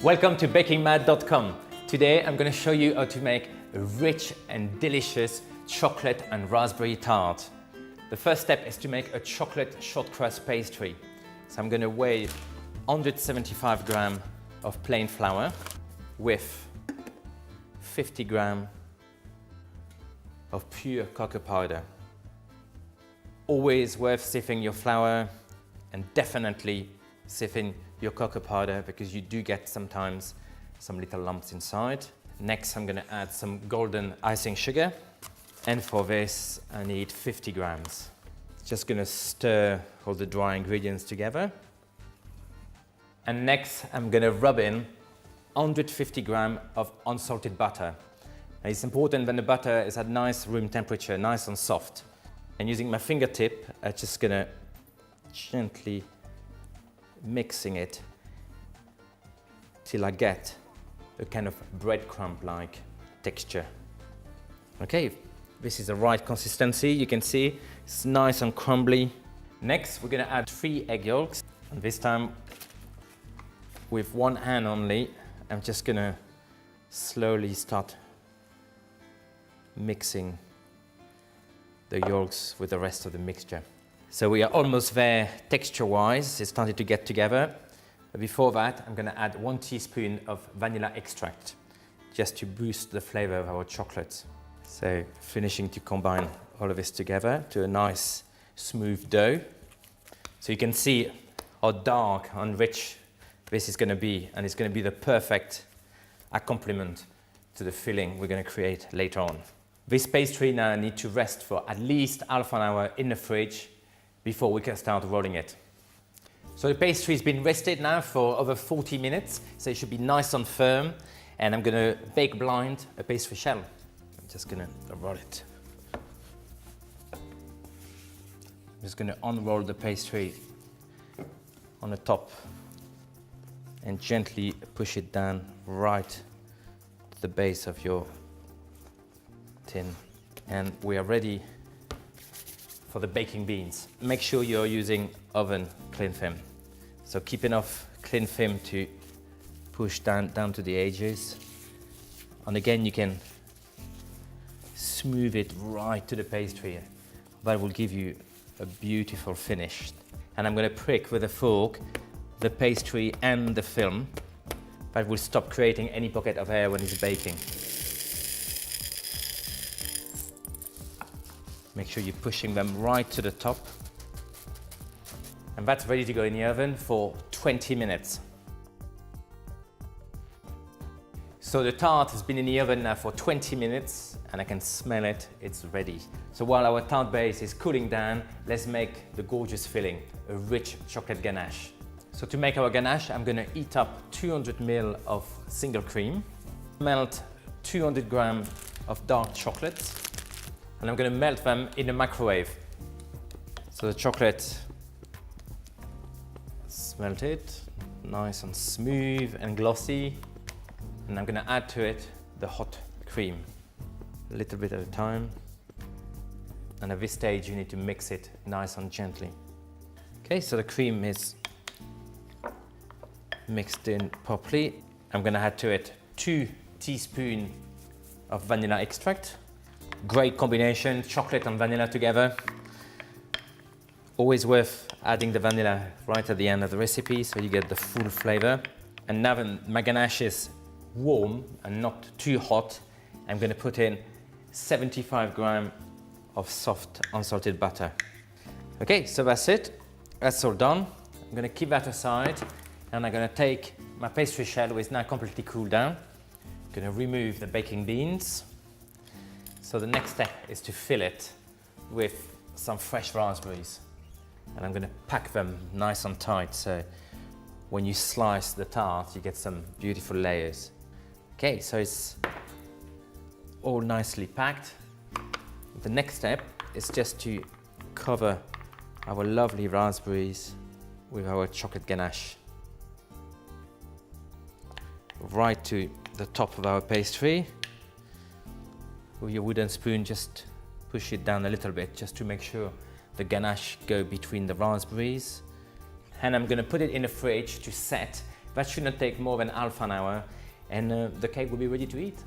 Welcome to bakingmad.com. Today I'm going to show you how to make a rich and delicious chocolate and raspberry tart. The first step is to make a chocolate short crust pastry. So I'm going to weigh 175 grams of plain flour with 50 grams of pure cocoa powder. Always worth sifting your flour and definitely sifting your cocoa powder because you do get sometimes some little lumps inside. Next, I'm going to add some golden icing sugar. And for this, I need 50 grams. Just going to stir all the dry ingredients together. And next, I'm going to rub in 150 grams of unsalted butter. And it's important when the butter is at nice room temperature, nice and soft. And using my fingertip, I'm just going to gently mixing it till I get a kind of breadcrumb-like texture. Okay, this is the right consistency. You can see it's nice and crumbly. Next, we're going to add 3 egg yolks. And this time, with one hand only, I'm just going to slowly start mixing the yolks with the rest of the mixture. So we are almost there texture-wise. It's starting to get together. But before that, I'm going to add 1 teaspoon of vanilla extract just to boost the flavor of our chocolate. So finishing to combine all of this together to a nice smooth dough. So you can see how dark and rich this is going to be, and it's going to be the perfect accompaniment to the filling we're going to create later on. This pastry now needs to rest for at least half an hour in the fridge before we can start rolling it. So the pastry has been rested now for over 40 minutes, so it should be nice and firm. And I'm going to bake blind a pastry shell. I'm just going to roll it. I'm just going to unroll the pastry on the top and gently push it down right to the base of your tin. And we are ready for the baking beans. Make sure you're using oven cling film. So keep enough cling film to push down to the edges. And again, you can smooth it right to the pastry. That will give you a beautiful finish. And I'm going to prick with a fork the pastry and the film. That will stop creating any pocket of air when it's baking. Make sure you're pushing them right to the top. And that's ready to go in the oven for 20 minutes. So the tart has been in the oven now for 20 minutes and I can smell it, it's ready. So while our tart base is cooling down, let's make the gorgeous filling, a rich chocolate ganache. So to make our ganache, I'm going to heat up 200 ml of single cream, melt 200 grams of dark chocolate, and I'm going to melt them in the microwave. So the chocolate is melted, nice and smooth and glossy. And I'm going to add to it the hot cream, a little bit at a time. And at this stage, you need to mix it nice and gently. Okay, so the cream is mixed in properly. I'm going to add to it 2 teaspoons of vanilla extract. Great combination, chocolate and vanilla together. Always worth adding the vanilla right at the end of the recipe so you get the full flavor. And now that my ganache is warm and not too hot, I'm going to put in 75 grams of soft unsalted butter. Okay, so that's it. That's all done. I'm going to keep that aside and I'm going to take my pastry shell, which is now completely cooled down. I'm going to remove the baking beans. So the next step is to fill it with some fresh raspberries. And I'm going to pack them nice and tight so when you slice the tart, you get some beautiful layers. Okay, so it's all nicely packed. The next step is just to cover our lovely raspberries with our chocolate ganache. Right to the top of our pastry. With your wooden spoon, just push it down a little bit just to make sure the ganache go between the raspberries. And I'm going to put it in the fridge to set That should not take more than half an hour, and the cake will be ready to eat.